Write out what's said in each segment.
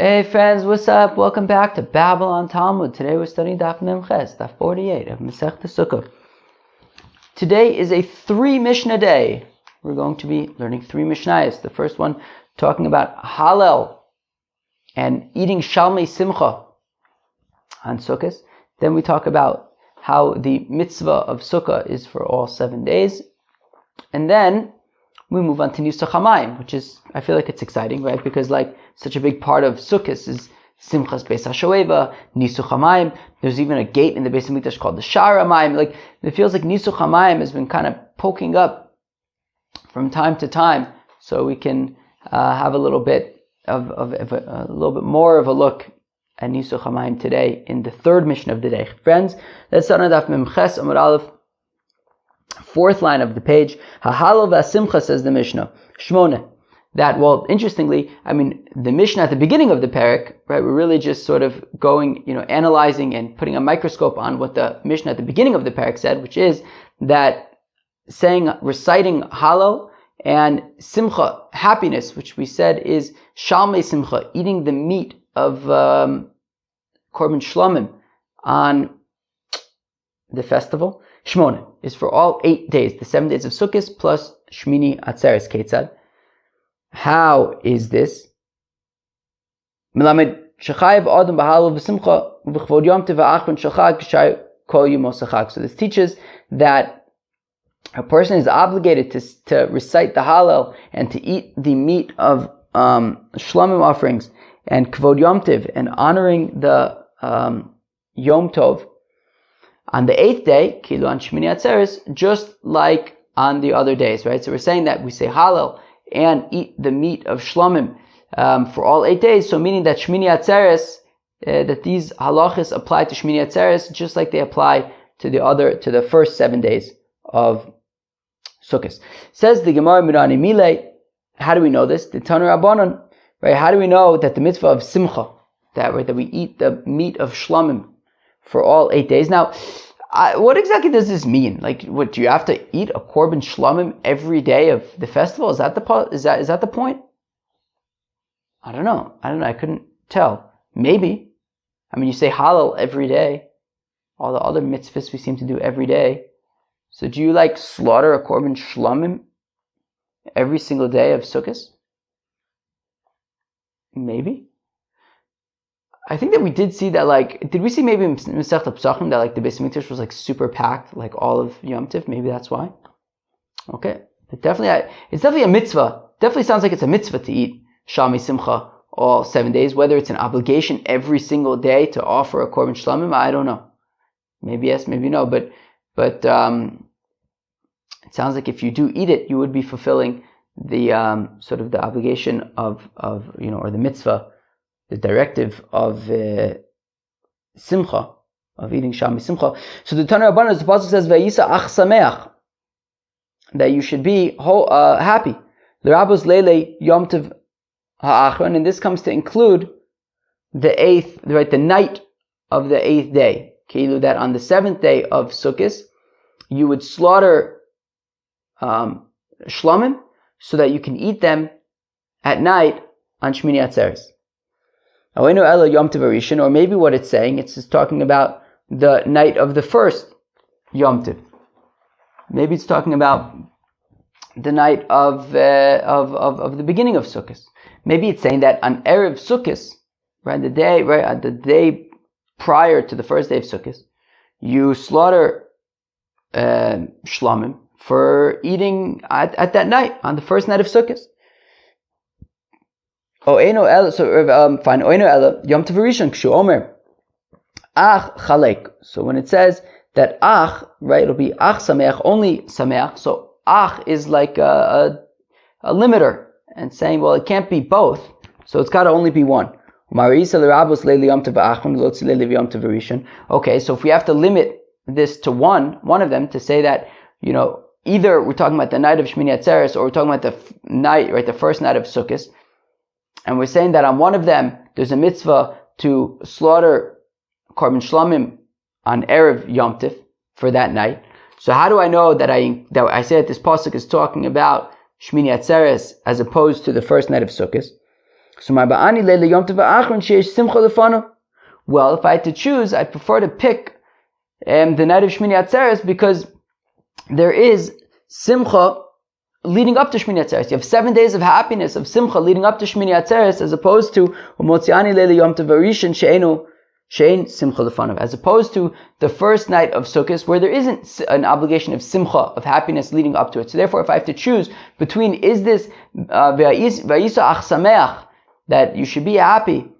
Hey friends, what's up? Welcome back to Babylon Talmud. Today we're studying Daf Memches, Daf 48 of Masechta Sukkah. Today is a 3 mishna day. We're going to be learning 3 mishnayos. The first one talking about Hallel and eating shalmei simcha on Sukkot. Then we talk about how the mitzvah of Sukkah is for all 7 days. And then we move on to Nisuch HaMayim, which is, I feel like it's exciting, right? Because such a big part of Sukkot is Simchas Beis HaShoeva, Nisuch HaMayim. There's even a gate in the Beis HaMikdash called the Shar HaMayim. It feels like Nisuch HaMayim has been kind of poking up from time to time, so we can have a little bit a little bit more of a look at Nisuch HaMayim today in the third mission of the day. Friends, let's start on Daf Memches Amud Aleph. 4th line of the page, Hallel v'Simcha, says the Mishnah, Shmone. That, well, interestingly, the Mishnah at the beginning of the parak, right, we're really just sort of going, analyzing and putting a microscope on what the Mishnah at the beginning of the parak said, which is that reciting Hallel and Simcha, happiness, which we said is Shalmei Simcha, eating the meat of Korban Shlomim on the festival. Shmone is for all 8 days, the 7 days of Sukkot plus Shmini Atzeres. Ketzad. How is this? Melamed shechayev adam b'Hallel v'simcha v'chvod yom tov v'achron shachag k'shai kol yomos hachag. So this teaches that a person is obligated to recite the Hallel and to eat the meat of Shlomim offerings and kvod yom tov and honoring the Yom Tov on the 8th day, Kilu on Shmini Atzeres, just like on the other days, right? So we're saying that we say Hallel and eat the meat of Shlomim for all 8 days. So meaning that Shmini Atzeres, that these halachas apply to Shmini Atzeres just like they apply to the first 7 days of Sukkot. Says the Gemara Mirani Mile. How do we know this? The Tanu Rabbanon, right? How do we know that the mitzvah of Simcha, that we eat the meat of Shlomim for all 8 days? Now, what exactly does this mean? What do you have to eat a korban shlomim every day of the festival? Is that the point? I don't know. I couldn't tell. Maybe. You say Hallel every day. All the other mitzvahs we seem to do every day. So do you slaughter a korban shlomim every single day of Sukkot? Maybe. I think that we did see that, did we see maybe in Masechta Pesachim that the Beis HaMikdash was super packed, all of Yom Tov? Maybe that's why. Okay. But definitely, it's definitely a mitzvah. Definitely sounds like it's a mitzvah to eat Shalmei Simcha all 7 days. Whether it's an obligation every single day to offer a Korban Shlomim, I don't know. Maybe yes, maybe no. But it sounds like if you do eat it, you would be fulfilling the sort of the obligation of or the mitzvah, the directive of Simcha, of eating Shalmei Simcha. So the Tanu Rabbanan, the Pasuk says, Vayisa ach sameach, that you should be happy. L'rabos leile yom tov ha'achron, and this comes to include the 8th, right, the night of the 8th day. Keilu, that on the 7th day of Sukkot, you would slaughter Shlomim so that you can eat them at night on Shmini Atzeres. Or maybe what it's saying, it's just talking about the night of the first Yom Tov. Maybe it's talking about the night of the beginning of Sukkot. Maybe it's saying that on Erev Sukkot, right, the day prior to the first day of Sukkot, you slaughter Shlomim for eating at that night, on the first night of Sukkot. Fine. Oino ela Yom Tov Rishon kshu omer ach chalek. So when it says that ach, right, it'll be ach sameach, only sameach. So ach is like a limiter and saying, well, it can't be both. So it's got to only be one. Okay, so if we have to limit this to one of them, to say that either we're talking about the night of Shmini Atzeres or we're talking about the night, right, the first night of Sukkot. And we're saying that on one of them, there's a mitzvah to slaughter Korban Shlomim on Erev Yom Tov for that night. So how do I know that I say that this pasuk is talking about Shmini Atzeres as opposed to the first night of Sukkot? So my ba'ani leila yom tov ha'achron sheish simcha lefanav. Well, if I had to choose, I'd prefer to pick the night of Shmini Atzeres because there is simcha leading up to Shmini Atzeres. You have 7 days of happiness, of simcha leading up to Shmini Atzeres, as opposed to Umotziani leila yom tov ha'rishon she'ein simcha lefanav, as opposed to the first night of Sukkot, where there isn't an obligation of simcha, of happiness leading up to it. So therefore, if I have to choose between, is this v'yisa ach sameach, that you should be happy,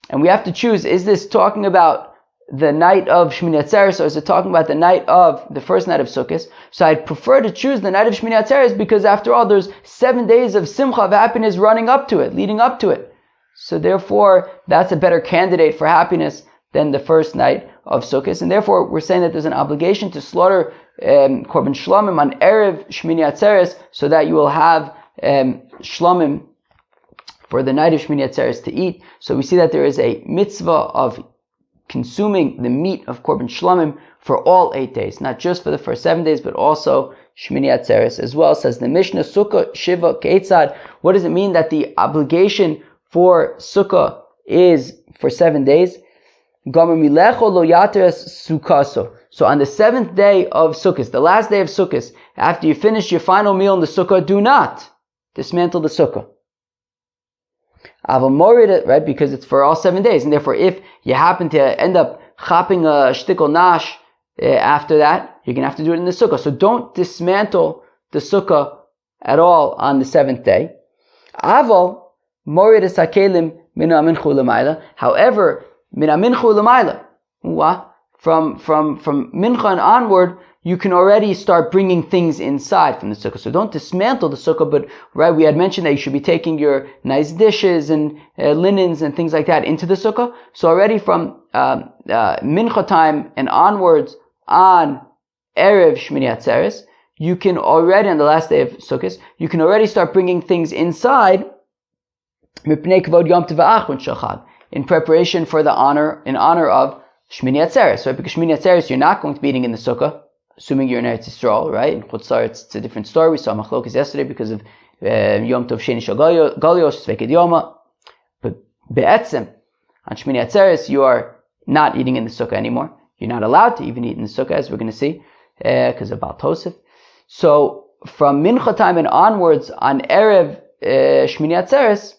and we have to choose, is this talking about the night of Shmini Atzeres, or is it talking about the night of the first night of Sukkot? So I'd prefer to choose the night of Shmini Atzeres because after all, there's 7 days of simcha, of happiness running up to it, leading up to it. So therefore, that's a better candidate for happiness than the first night of Sukkot. And therefore, we're saying that there's an obligation to slaughter Korban Shlomim on Erev Shmini Atzeres so that you will have Shlomim for the night of Shmini Atzeres to eat. So we see that there is a mitzvah of consuming the meat of Korban Shlomim for all 8 days, not just for the first 7 days, but also Shmini Atzeres as well. Says the Mishnah, Sukkah Shiva Keitzad. What does it mean that the obligation for Sukkah is for 7 days? Gomer milecho lo yateres sukkaso. So on the 7th day of Sukkot, the last day of Sukkot, after you finish your final meal in the Sukkah, do not dismantle the Sukkah. Right, because it's for all 7 days, and therefore if you happen to end up chopping a shtickle nash after that, you're going to have to do it in the Sukkah. So don't dismantle the Sukkah at all on the 7th day. Aval morid hakelim min aminchu l'mayla. However, min aminchu l'mayla, from mincha and onward, you can already start bringing things inside from the sukkah. So don't dismantle the sukkah, but right, we had mentioned that you should be taking your nice dishes and linens and things like that into the sukkah. So already from mincha time and onwards on Erev Shmini Atzeres, you can already, on the last day of Sukkot, you can already start bringing things inside in preparation for in honor of Shmini Atzeres. Right? Because Shmini Atzeres, you're not going to be eating in the sukkah, assuming you're in Eretz Yisrael, right? In Chutz La'aretz, it's a different story. We saw Machlokas yesterday because of Yom Tov Sheni Shel Galios, Sveked Yoma. But Be'etzem, on Shmini Atzeres, you are not eating in the sukkah anymore. You're not allowed to even eat in the sukkah, as we're going to see, because of Baal Tosef. So, from Mincha time and onwards, on Erev Shmini Atzeres,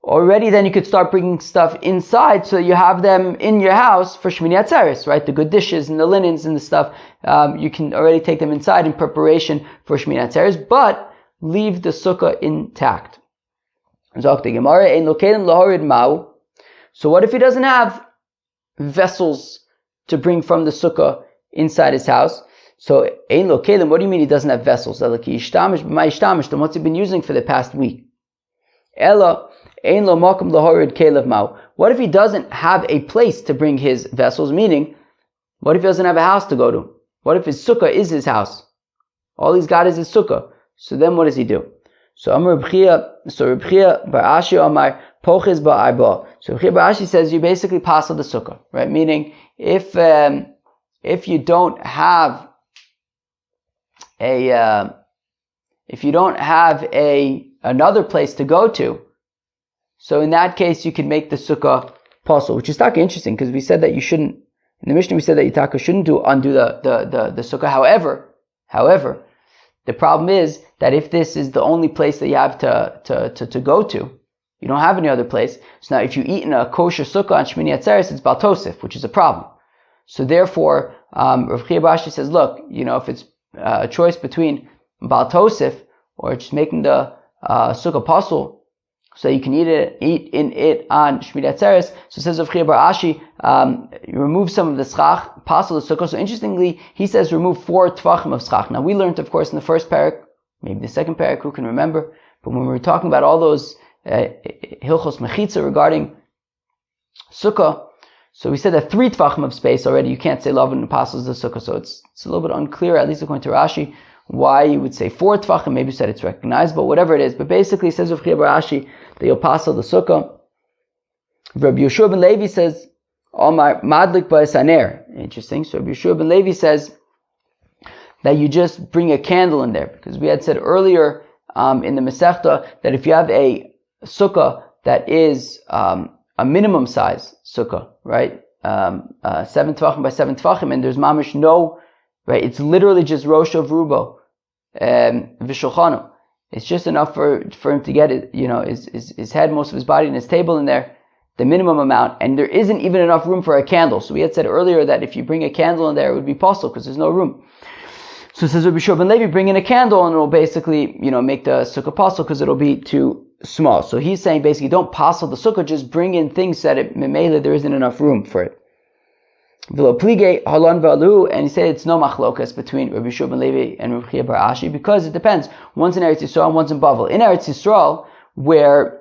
already then you could start bringing stuff inside so you have them in your house for Shmini Atzeres, right? The good dishes and the linens and the stuff, you can already take them inside in preparation for Shmini Atzeres, but leave the sukkah intact. So what if he doesn't have vessels to bring from the sukkah inside his house? So, what do you mean he doesn't have vessels? Then what's he been using for the past week? What if he doesn't have a place to bring his vessels? Meaning, what if he doesn't have a house to go to? What if his sukkah is his house? All he's got is his sukkah. So then what does he do? So Reb Chia Bar Ashi Amar Pochiz Ba'arba. So Reb Chia Bar Ashi says you basically passel the sukkah, right? Meaning, if you don't have another place to go to, so in that case, you can make the sukkah possible, which is taka interesting because we said that you shouldn't. In the Mishnah, we said that you shouldn't undo the sukkah. However, the problem is that if this is the only place that you have to go to, you don't have any other place. So now, if you eat in a kosher sukkah on Shmini Atzeres, it's Baal Tosef, which is a problem. So therefore, Rav Chia Bar Ashi says, look, if it's a choice between Baal Tosef or just making the sukkah possible, so you can eat in it on Shmini Atzeres. So it says Rav Chia Bar Ashi, you remove some of the schach, passel the sukkah. So interestingly, he says remove 4 tvachim of schach. Now we learned, of course, in the first parak, maybe the second parak, who can remember? But when we were talking about all those hilchos mechitza regarding sukkah, so we said that 3 tvachim of space already, you can't say love and passels the sukkah. So it's a little bit unclear, at least according to Rashi, why you would say 4 tvachim. Maybe you said it's recognizable, whatever it is. But basically, it says Rav Chia Bar Ashi that you'll passel the sukkah. Rabbi Yeshua ben Levi says, Omar madlik ba'esaner. Interesting. So Rabbi Yeshua ben Levi says that you just bring a candle in there, because we had said earlier in the Masechta that if you have a sukkah that is a minimum size sukkah, right? 7 tvachim by 7 tvachim, and there's mamish no, right? It's literally just rosh of rubo, v'shulchanu. It's just enough for him to get it, his head, most of his body, and his table in there, the minimum amount, and there isn't even enough room for a candle. So we had said earlier that if you bring a candle in there, it would be possible because there's no room. So it says Rabbi Shua ben Levi, bring in a candle and it'll basically, make the sukkah possible because it'll be too small. So he's saying basically don't passel the sukkah, just bring in things that memele there isn't enough room for it. And he said it's no machlokas between Rabbi Shua ben Levi and Rabbi Chia bar Ashi because it depends. One's in Eretz Yisrael and one's in Bavel. In Eretz Yisrael, where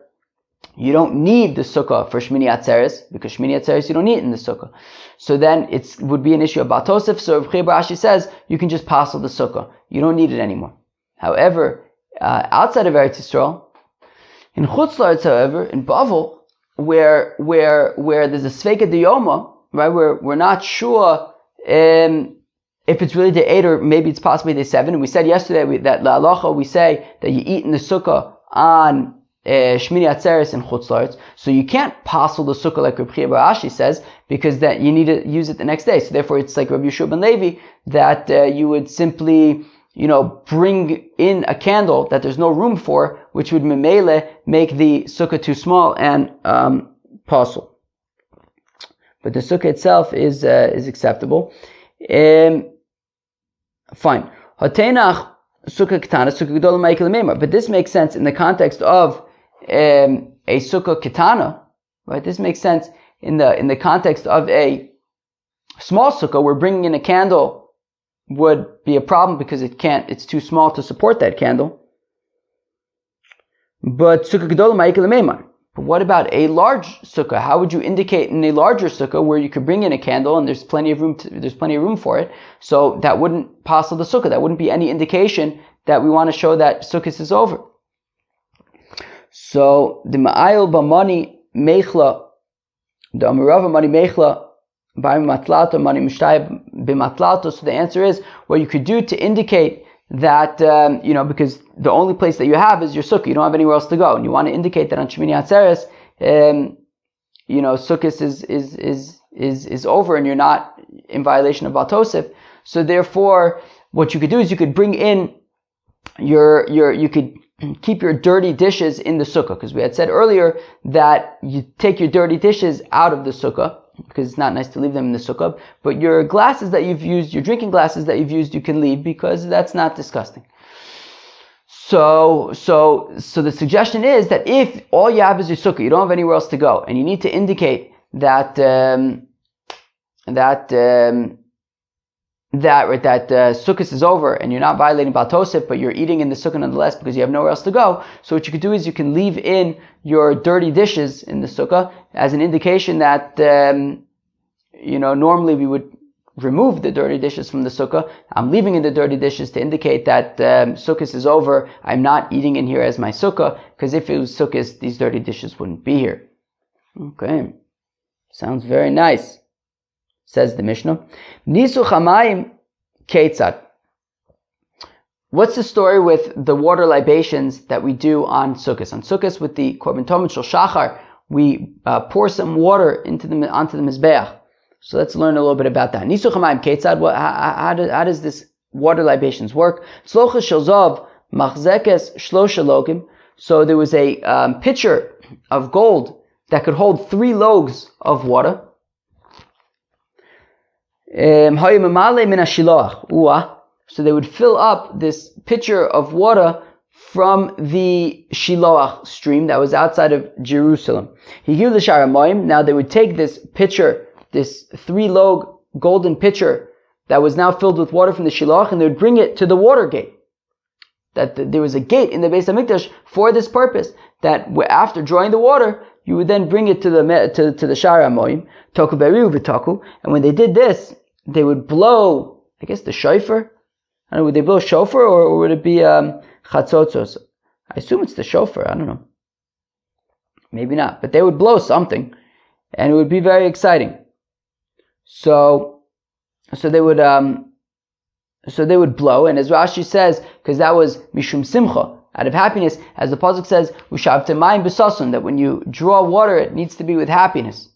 you don't need the sukkah for Shmini Atzeres, because Shmini Atzeres you don't need it in the sukkah. So then it would be an issue of Batosef. So Rabbi Chia bar Ashi says you can just passel the sukkah. You don't need it anymore. However, outside of Eretz Yisrael, in Chutz La'aretz, however, in Bavel, where there's a Sveika Diyoma, right, where we're not sure if it's really day 8 or maybe it's possibly day 7. And we said yesterday that la'alacha we say that you eat in the sukkah on Shmini Atzeres and Chutz La'aretz. So you can't passel the sukkah like Rabbi Chia bar Ashi says, because that you need to use it the next day. So therefore it's like Rabbi Yeshua ben Levi that you would simply bring in a candle that there's no room for, which would memele make the sukkah too small and passel. But the sukkah itself is acceptable. Fine. Hatenach sukkah ketana, sukkah gedola ma'ikil meimar. But this makes sense in the context of a sukkah ketana, right? This makes sense in the context of a small sukkah where bringing in a candle would be a problem because it's too small to support that candle. But sukkah gedola ma'ikil meimar. But what about a large sukkah? How would you indicate in a larger sukkah where you could bring in a candle and there's plenty of room for it? So that wouldn't passel the sukkah. That wouldn't be any indication that we want to show that sukkah is over. So the ma'ayil b'mani meichla, the amarava mani meichla b'matlato mani mishtay b'matlato. So the answer is what you could do to indicate that, because the only place that you have is your sukkah. You don't have anywhere else to go. And you want to indicate that on Shmini Atzeres, sukkah is over and you're not in violation of Batosef. So therefore, what you could do is you could bring in you could keep your dirty dishes in the sukkah. Because we had said earlier that you take your dirty dishes out of the sukkah, because it's not nice to leave them in the sukkah. But your glasses that you've used, your drinking glasses that you've used, you can leave because that's not disgusting. So the suggestion is that if all you have is your sukkah, you don't have anywhere else to go, and you need to indicate that sukkah is over and you're not violating Batosef, but you're eating in the sukkah nonetheless because you have nowhere else to go. So what you could do is you can leave in your dirty dishes in the sukkah as an indication that, normally we would remove the dirty dishes from the sukkah. I'm leaving in the dirty dishes to indicate that sukkah is over. I'm not eating in here as my sukkah, because if it was sukkah, these dirty dishes wouldn't be here. Okay. Sounds very nice. Says the Mishnah. Nisu chamayim ketzad. What's the story with the water libations that we do on Sukkot? On Sukkot with the Korban Tomid Shel Shachar, we pour some water onto the Mizbeach. So let's learn a little bit about that. Nisu chamayim ketzad. How does this water libations work? Tzlocha shel zav machzekes shlosha logim. So there was a pitcher of gold that could hold 3 logs of water. So they would fill up this pitcher of water from the Shiloach stream that was outside of Jerusalem. Now they would take this pitcher, this 3-log golden pitcher that was now filled with water from the Shiloach, and they would bring it to the water gate. That there was a gate in the Beis HaMikdash for this purpose, that after drawing the water, you would then bring it to the Sha'ar HaMoim, Toku Beriu V'Toku, and when they did this, they would blow, I guess, the shofar. I don't know, would they blow shofar or would it be chatzotzos? I assume it's the shofar. I don't know. Maybe not. But they would blow something, and it would be very exciting. So they would blow, and as Rashi says, because that was mishum simcha, out of happiness, as the pasuk says, "Ushavte mayim b'sasun," that when you draw water, it needs to be with happiness.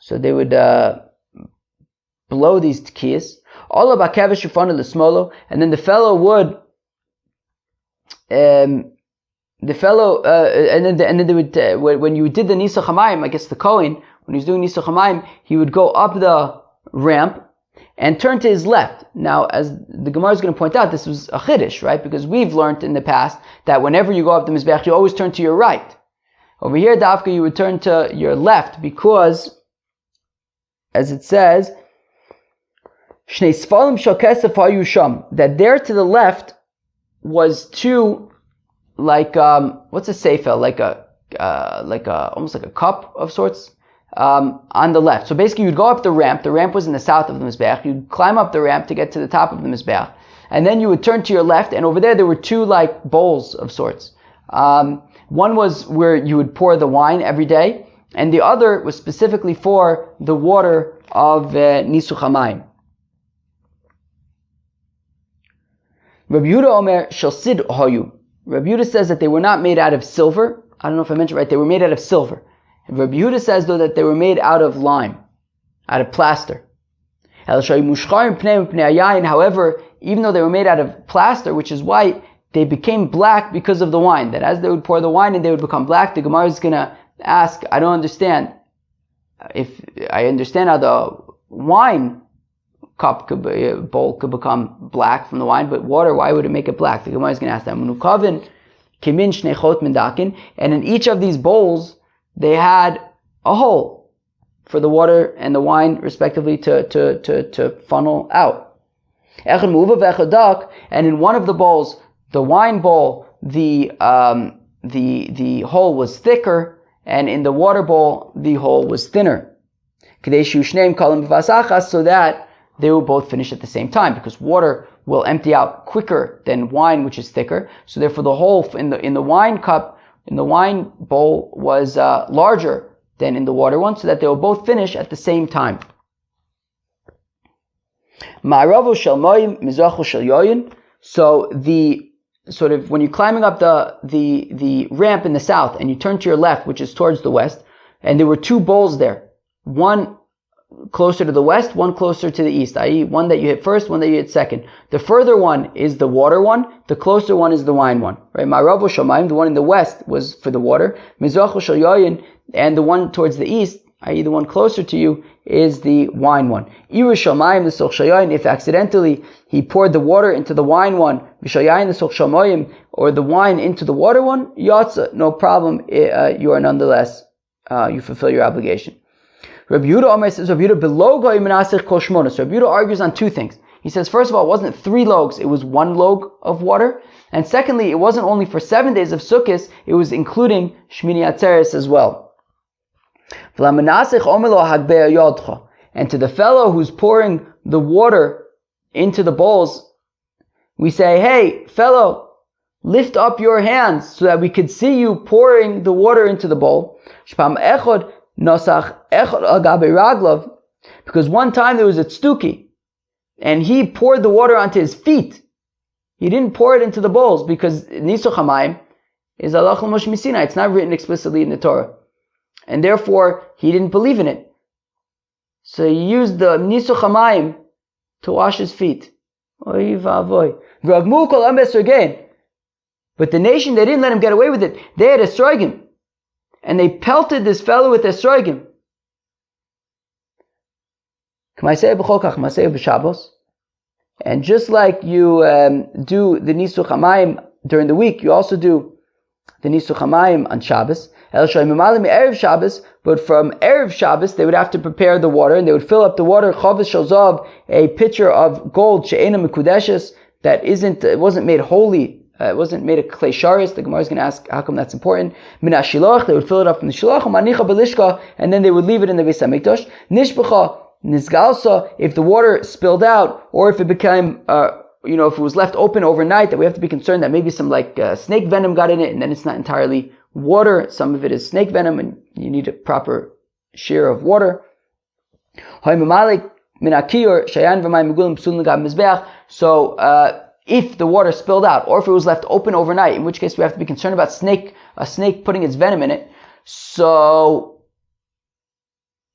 So they would blow these tekiyas. Ola b'kevesh ufana l'smolo, and then the fellow would, and then they would when you did the nisuch hamayim, I guess the Kohen, when he was doing nisuch hamayim, he would go up the ramp and turn to his left. Now, as the Gemara is going to point out, this was a chiddush, right? Because we've learned in the past that whenever you go up the mizbech, you always turn to your right. Over here, Dafka, you would turn to your left because, as it says, Shnei Sfalim shel kesef hayu sham, that there to the left was two, like what's a seifel, like a almost like a cup of sorts. On the left. So basically you'd go up the ramp. The ramp was in the south of the Mizbeach. You'd climb up the ramp to get to the top of the Mizbeach. And then you would turn to your left, and over there were two like bowls of sorts. One was where you would pour the wine every day, and the other was specifically for the water of Nisuch HaMayim. Rabbi Yehuda Omer shel sid hoyu. Rabbi Yehuda says that they were not made out of silver. I don't know if I mentioned right. They were made out of silver. Rabbi Yehuda says, though, that they were made out of lime, out of plaster. However, even though they were made out of plaster, which is white, they became black because of the wine. That as they would pour the wine and they would become black, the Gemara is going to ask, I don't understand. If I understand how the wine bowl could become black from the wine, but water, why would it make it black? The Gemara is going to ask that. And in each of these bowls, they had a hole for the water and the wine, respectively, to funnel out. And in one of the bowls, the wine bowl, the hole was thicker, and in the water bowl, the hole was thinner. So that they will both finish at the same time, because water will empty out quicker than wine, which is thicker. So therefore, the hole in the wine cup, in the wine bowl, was larger than in the water one, so that they will both finish at the same time. So the sort of, when you're climbing up the ramp in the south and you turn to your left, which is towards the west, and there were two bowls there, one closer to the west, one closer to the east, i.e. one that you hit first, one that you hit second. The further one is the water one, the closer one is the wine one. Right? Ma'aravu shamayim, the one in the west was for the water. Mizachu shel yayin, and the one towards the east, i.e. the one closer to you, is the wine one. Iru shamayim l'soch shel yayin, if accidentally he poured the water into the wine one, v'shel yayin l'soch shamayim, or the wine into the water one, yatsa, no problem, you are nonetheless, you fulfill your obligation. Rabbi Yehuda Omer says, Rabbi Yehuda below goy menasich kol shmona. So Rabbi Yehuda argues on two things. He says, first of all, it wasn't 3 logs, it was 1 log of water. And secondly, it wasn't only for 7 days of Sukkot, it was including Shmini Atzeres as well. And to the fellow who's pouring the water into the bowls, we say, hey, fellow, lift up your hands so that we could see you pouring the water into the bowl. Because one time there was a tztuki, and he poured the water onto his feet. He didn't pour it into the bowls, because Nisuch HaMayim is halach l'Moshe Misina. It's not written explicitly in the Torah. And therefore, he didn't believe in it. So he used the Nisuch HaMayim to wash his feet. Oy va'avoy. V'ragmu kol am esrogin. But the nation, they didn't let him get away with it. They had esrogim. And they pelted this fellow with esrogim. And just like you do the Nisuch HaMayim during the week, you also do the Nisuch HaMayim on Shabbos. But from Erev Shabbos, they would have to prepare the water, and they would fill up the water, Chavis Shalzav, a pitcher of gold, She'ena Mekudeshes, that it wasn't made holy, it wasn't made of clay sharis. The Gemara is going to ask how come that's important. Mina Shiloch, they would fill it up from the Shiloch, Manicha Belishka, and then they would leave it in the Beis HaMikdash. Nishbacha, Nizgalsa, if the water spilled out, or if it became, if it was left open overnight, that we have to be concerned that maybe some snake venom got in it, and then it's not entirely water. Some of it is snake venom, and you need a proper share of water. So if the water spilled out, or if it was left open overnight, in which case we have to be concerned about a snake putting its venom in it. So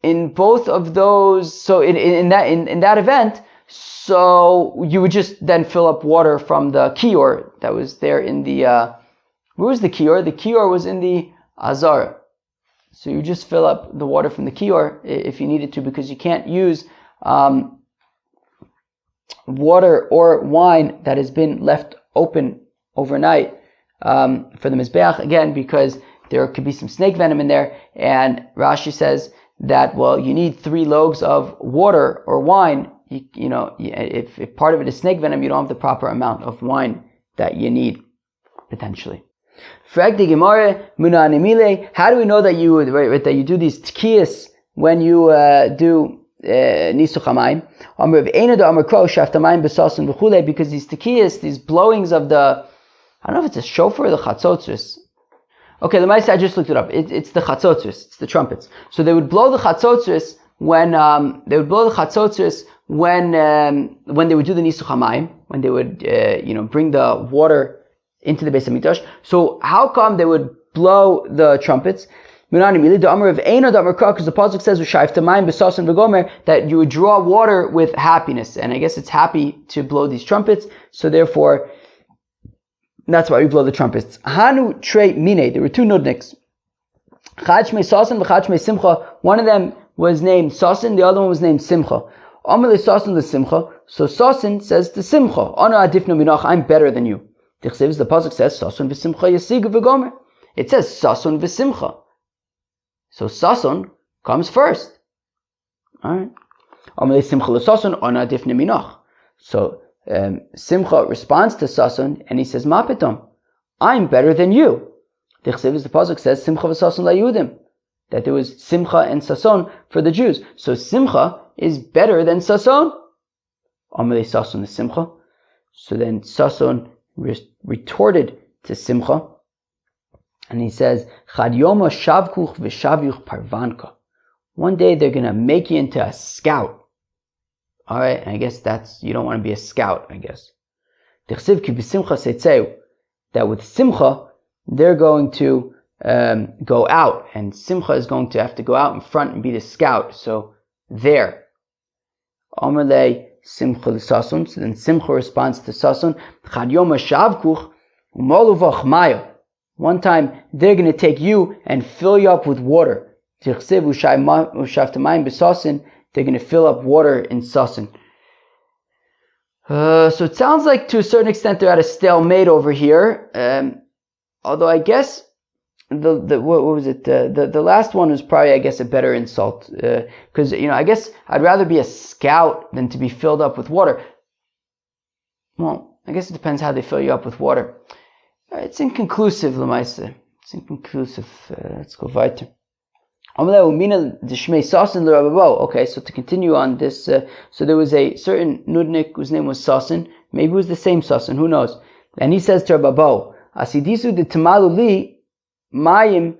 in both of those, so in that event, so you would just then fill up water from the kior that was there in the, where was the kior? The kior was in the azar. So you just fill up the water from the kior if you needed to, because you can't use water or wine that has been left open overnight for the mizbeach, again, because there could be some snake venom in there. And Rashi says that, well, you need 3 loaves of water or wine. If part of it is snake venom, you don't have the proper amount of wine that you need, potentially. Frag the gemara, how do we know that you do these tkiyas when you do nisuch hamayim? Because these tkiyas, these blowings of the, I don't know if it's a shofar or the chatzotzos. Okay, the Maisa, I just looked it up. It's the chatzotzos, it's the trumpets. So they would blow the chatzotzos when they would do the nisuch hamayim, when they would bring the water into the Beis Hamikdash. So how come they would blow the trumpets? Because the pasuk says that you would draw water with happiness, and I guess it's happy to blow these trumpets. So therefore, that's why we blow the trumpets. Hanu trei mine. There were 2 nudniks. One of them was named Sasin, the other one was named Simcha. Amalei Sasin the Simcha. So Sasin says to Simcha, I'm better than you. The pasuk says Sasun v'simcha yasigu v'gomer. It says Sasun v'simcha. So Sasun comes first. Alright. Amalei Simcha l'Sasun ana difne minach. So Simcha responds to Sasun and he says, Ma pitom, I'm better than you. The pasuk says Simcha v'Sasun la'Yehudim, that there was Simcha and Sasun for the Jews. So Simcha is better than Sasun. Amalei Sasun the Simcha. So then Sasun retorted to Simcha, and he says, Chad yoma shavkuch v'shavyuch parvanka. One day they're going to make you into a scout. Alright, and I guess you don't want to be a scout, I guess. That with Simcha, they're going to go out, and Simcha is going to have to go out in front and be the scout. So there. Amalei Simcha l'Sasun. So then Simcha responds to Sasun. Chad yoma shavkuch u'molu v'chmaya. One time they're going to take you and fill you up with water. They're going to fill up water in Sasun. So it sounds like to a certain extent they're at a stalemate over here. Although I guess the last one was probably, I guess, a better insult, because I guess I'd rather be a scout than to be filled up with water. Well, I guess it depends how they fill you up with water. It's inconclusive, Lamaisa. It's inconclusive. Let's go weiter. Okay, so to continue on this, so there was a certain nudnik whose name was Sasin. Maybe it was the same Sasin, who knows? And he says to Rababo, Asidisu de Tamaluli Mayim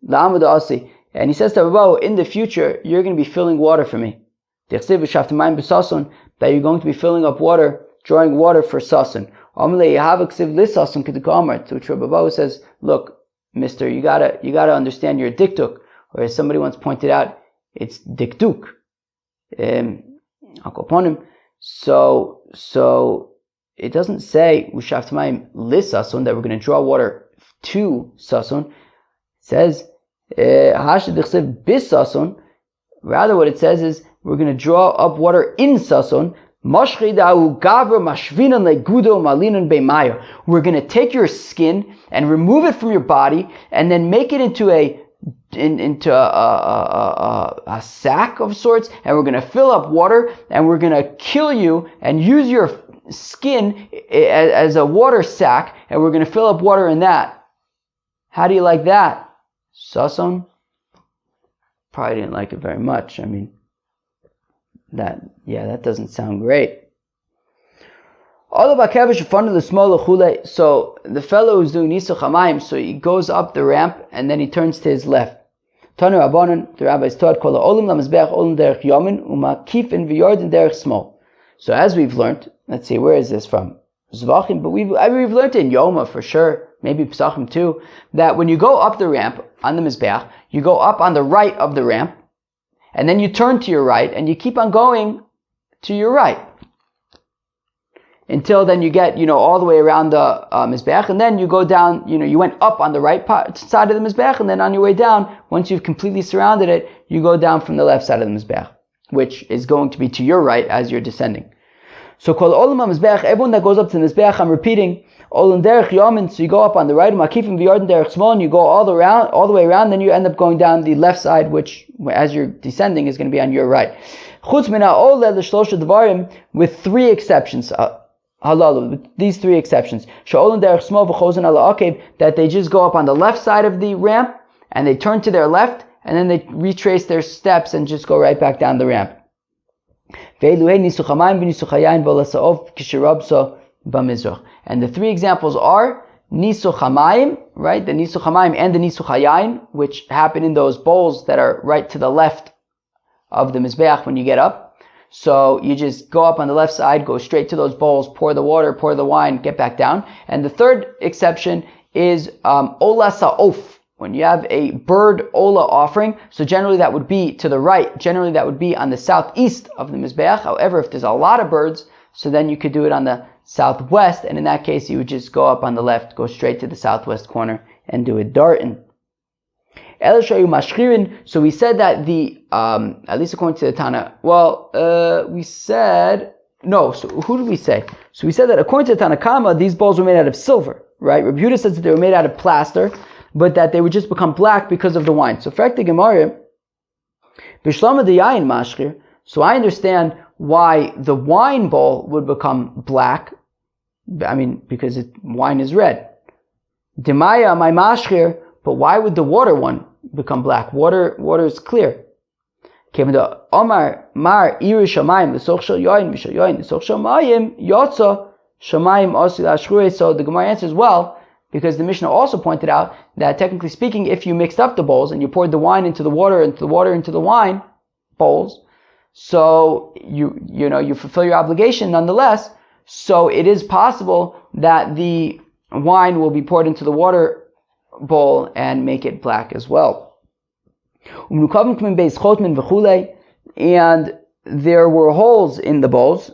La'amud Asi. And he says to Rababo, in the future, you're going to be filling water for me. That you're going to be filling up water, drawing water for Sasin. To which Rababo says, look, mister, you gotta understand your diktuk. Or as somebody once pointed out, it's dikduk. So it doesn't say Ushaftamayim Lissasun that we're going to draw water to Sasun. It says Hashadichsev Bisasun. Rather, what it says is we're going to draw up water in Sasun. We're going to take your skin and remove it from your body, and then make it into a sack of sorts, and we're going to fill up water, and we're going to kill you and use your skin as a water sack, and we're going to fill up water in that. How do you like that? Sason probably didn't like it very much. I mean, that doesn't sound great. So the fellow who's doing Nisuch Hamayim, so he goes up the ramp and then he turns to his left. The rabbis taught, so as we've learned, let's see, where is this from? Zvachim, but we've learned in Yoma for sure, maybe Pesachim too, that when you go up the ramp on the Mizbeach, you go up on the right of the ramp, and then you turn to your right, and you keep on going to your right. Until then you get, all the way around the Mizbeach, and then you go down, you went up on the right side of the Mizbeach, and then on your way down, once you've completely surrounded it, you go down from the left side of the Mizbeach, which is going to be to your right as you're descending. So Kol Olam HaMizbeach, everyone that goes up to the Mizbeach, I'm repeating, Olam Derech Yamin, so you go up on the right, Makifim V'Yarden Derech Shmon, you go all the way around, then you end up going down the left side, which, as you're descending, is going to be on your right. Chutz Min HaOleh L'Shlosha Dvarim, with three exceptions. Hallel, with these three exceptions. Sha'olim derech smol v'chozen ala akev, that they just go up on the left side of the ramp, and they turn to their left, and then they retrace their steps and just go right back down the ramp. And the three examples are Nisuch HaMayim, right? The Nisuch HaMayim and the Nisuch HaYayin, which happen in those bowls that are right to the left of the Mizbeach when you get up. So you just go up on the left side, go straight to those bowls, pour the water, pour the wine, get back down. And the third exception is Ola Sa'of, when you have a bird Ola offering. So generally that would be to the right. Generally that would be on the southeast of the Mizbeach. However, if there's a lot of birds, so then you could do it on the southwest. And in that case, you would just go up on the left, go straight to the southwest corner and do it dartin. So we said that at least according to the Tana, so who did we say? So we said that according to the Tana Kama, these bowls were made out of silver, right? Rabbi Yehuda says that they were made out of plaster, but that they would just become black because of the wine. So for the gemara, so I understand why the wine bowl would become black. Because wine is red. Demaya my mashchir, but why would the water one become black? Water is clear. So the Gemara answers, well, because the Mishnah also pointed out that technically speaking, if you mixed up the bowls and you poured the wine into the water, into the wine bowls, so you fulfill your obligation nonetheless. So it is possible that the wine will be poured into the water bowl and make it black as well. And there were holes in the bowls,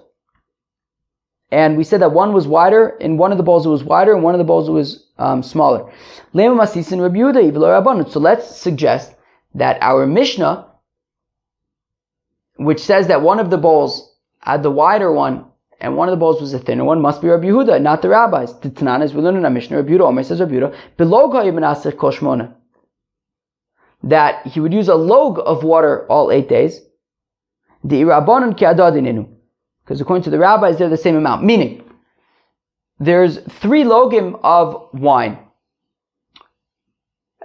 and we said that one was wider, in one of the bowls it was wider, and one of the bowls it was smaller. So let's suggest that our Mishnah, which says that one of the bowls had the wider one and one of the bowls was a thinner one, must be Rabbi Yehuda, not the rabbis. The Tananas we learn in our Mishnah, Rabbi Yehuda, Omer says Rabbi Yehuda, that he would use a log of water all 8 days. Because according to the rabbis, they're the same amount. Meaning, there's 3 logim of wine.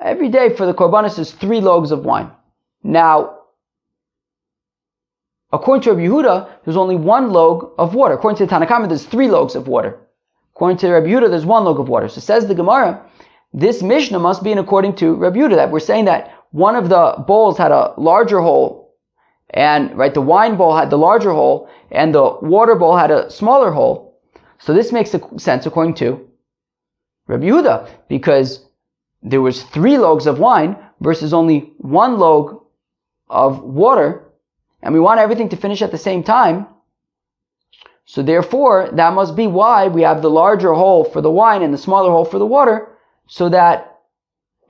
Every day for the korbanos is 3 logs of wine. Now, according to Rabbi Yehuda, there's only 1 log of water. According to the Tanna Kama, there's 3 logs of water. According to Rabbi Yehuda, there's 1 log of water. So says the Gemara, this Mishnah must be in according to Rabbi Yehuda, that we're saying that one of the bowls had a larger hole, and the wine bowl had the larger hole, and the water bowl had a smaller hole. So this makes sense according to Rabbi Yehuda, because there was 3 logs of wine versus only 1 log of water, and we want everything to finish at the same time. So therefore, that must be why we have the larger hole for the wine and the smaller hole for the water, so that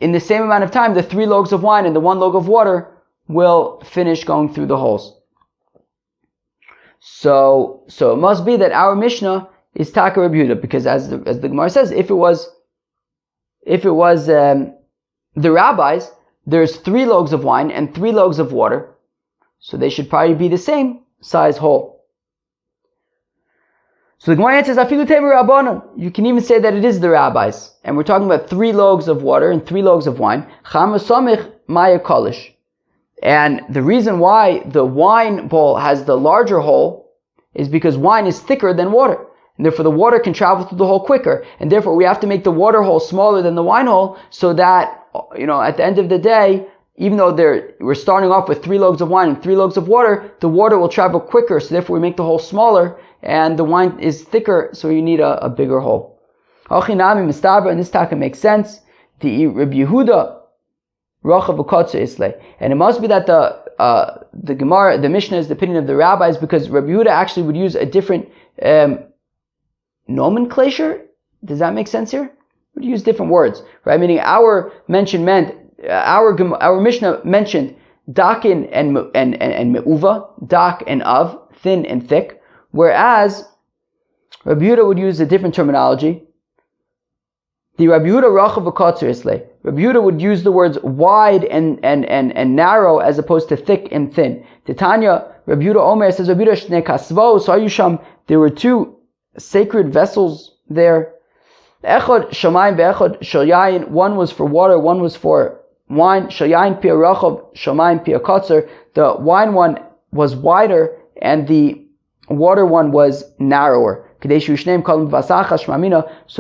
in the same amount of time, the 3 logs of wine and the 1 log of water will finish going through the holes. So it must be that our Mishnah is Taka Rabbi Yehuda, because as the Gemara says, if it was the rabbis, there's 3 logs of wine and 3 logs of water, so they should probably be the same size hole. So the Gemara answers, Afilu Temer Rabbanon. You can even say that it is the rabbis, and we're talking about 3 logs of water and 3 logs of wine. Chama Samich Maya Kolish. And the reason why the wine bowl has the larger hole is because wine is thicker than water. And therefore the water can travel through the hole quicker. And therefore we have to make the water hole smaller than the wine hole, so that, at the end of the day, even though we're starting off with 3 loaves of wine and 3 loaves of water, the water will travel quicker, so therefore we make the hole smaller, and the wine is thicker, so you need a bigger hole. And this taka makes sense. The Rabbi Yehuda Rachav Ukotzer Islay. And it must be that the Gemara, the Mishnah is the opinion of the rabbis, because Rabbi Yehuda actually would use a different nomenclature. Does that make sense here? Would use different words, right? Meaning our Mishnah mentioned dakin and me'uva, dak and av, thin and thick, whereas Rabbi Yehuda would use a different terminology. The Rabbi Yehuda Rachav Ukotzer Islay. Rabbi Yehuda would use the words wide and narrow as opposed to thick and thin. Titania, Rabbi Yehuda Omer says, Rabbi Yehuda Shnei Kasvo, Sayusham, there were 2 sacred vessels there. Echad Shamayim ve'echad Shel Yayin, one was for water, one was for wine. Shel Yayin Pia Rachav, Shamayim Pia Kotzer. The wine one was wider and the water one was narrower. So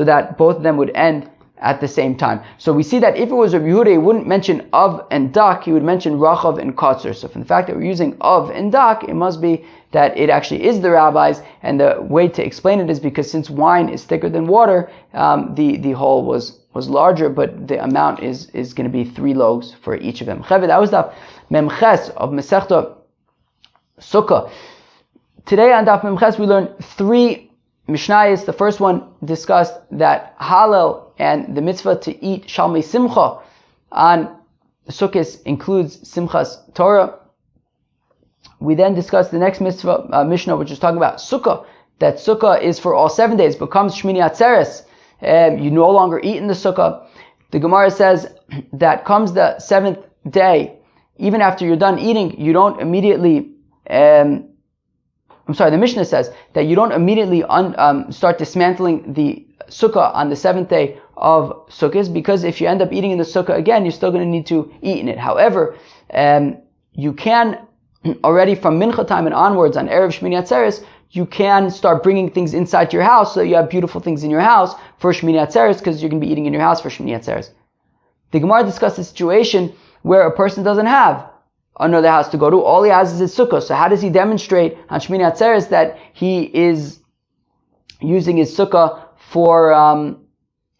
that both of them would end at the same time. So we see that if it was Rabbi Yehuda, he wouldn't mention of and dak, he would mention rachav and kotzer. So from the fact that we're using of and dak, it must be that it actually is the rabbis, and the way to explain it is because since wine is thicker than water, the hole was larger, but the amount is going to be 3 loaves for each of them. That was the memches of Masechta Sukkah. Today on Daf Memches we learn 3 Mishnayos. The first one discussed that Hallel and the mitzvah to eat Shalmei Simcha on Sukkot includes Simchas Torah. We then discussed the next mitzvah, Mishnah, which is talking about Sukkah, that Sukkah is for all 7 days, becomes Shmini Atzeres, you no longer eat in the Sukkah. The Gemara says that comes the 7th day, even after you're done eating, you don't immediately the Mishnah says that you don't immediately start dismantling the Sukkah on the 7th day of Sukkot, because if you end up eating in the Sukkah again, you're still going to need to eat in it. However, you can already from Mincha time and onwards on Erev Shmini Atzeres, you can start bringing things inside your house so that you have beautiful things in your house for Shmini Atzeres, because you're going to be eating in your house for Shmini Atzeres. The Gemara discussed a situation where a person doesn't have another house to go to. All he has is his sukkah. So how does he demonstrate on Shmini Atzeres that he is using his sukkah for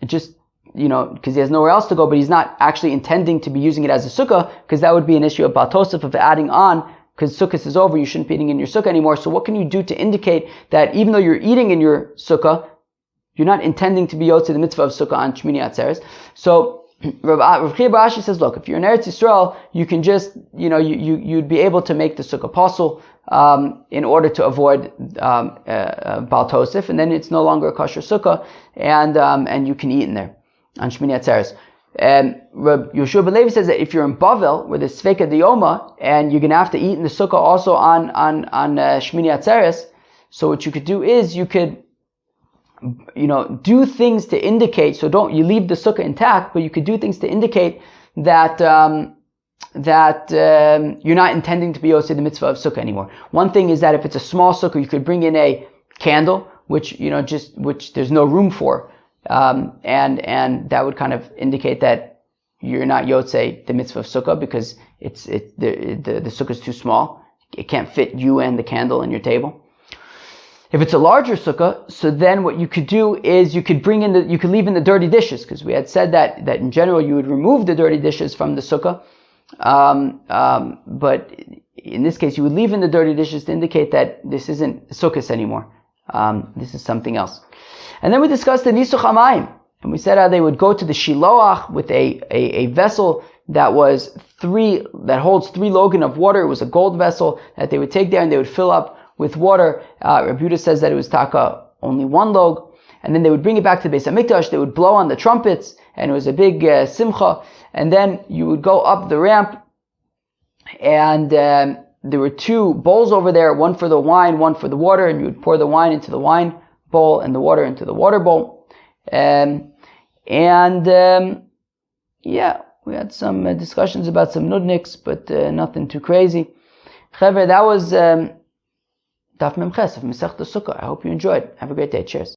because he has nowhere else to go, but he's not actually intending to be using it as a sukkah, because that would be an issue of Baal Tosef of adding on, because Sukkot is over, you shouldn't be eating in your sukkah anymore. So what can you do to indicate that even though you're eating in your sukkah, you're not intending to be yotze the mitzvah of sukkah on Shmini Atzeres? So Rav Chia Bar Ashi says, look, if you're in Eretz Yisrael, you can just, you'd be able to make the sukkah apostle in order to avoid Baal Tosef, and then it's no longer a kosher sukkah, and you can eat in there on Shmini Atzeres. Rabbi Yoshua ben Levi says that if you're in Bavel, where there's Sveika Diyoma, and you're going to have to eat in the sukkah also on Shmini Atzeres, so what you could do is you could do things to indicate, so don't you leave the sukkah intact, but you could do things to indicate that you're not intending to be yosei the mitzvah of sukkah anymore. One thing is that if it's a small sukkah, you could bring in a candle, which there's no room for, and that would kind of indicate that you're not yosei the mitzvah of sukkah, because the sukkah is too small. It can't fit you and the candle in your table. If it's a larger sukkah, so then what you could do is you could leave in the dirty dishes, because we had said that in general you would remove the dirty dishes from the sukkah, but in this case you would leave in the dirty dishes to indicate that this isn't sukkahs anymore. This is something else. And then we discussed the nisuch hamayim, and we said how they would go to the shiloach with a vessel that holds 3 logan of water. It was a gold vessel that they would take there and they would fill up with water. Rabbi Yehuda says that it was taka only 1 log, and then they would bring it back to the Beis Hamikdash. They would blow on the trumpets, and it was a big simcha. And then you would go up the ramp, and there were 2 bowls over there, one for the wine, one for the water, and you would pour the wine into the wine bowl and the water into the water bowl. We had some discussions about some nudniks, but nothing too crazy. Chaver, that was Daf Memches of Masechta Sukkah. I hope you enjoyed. Have a great day. Cheers.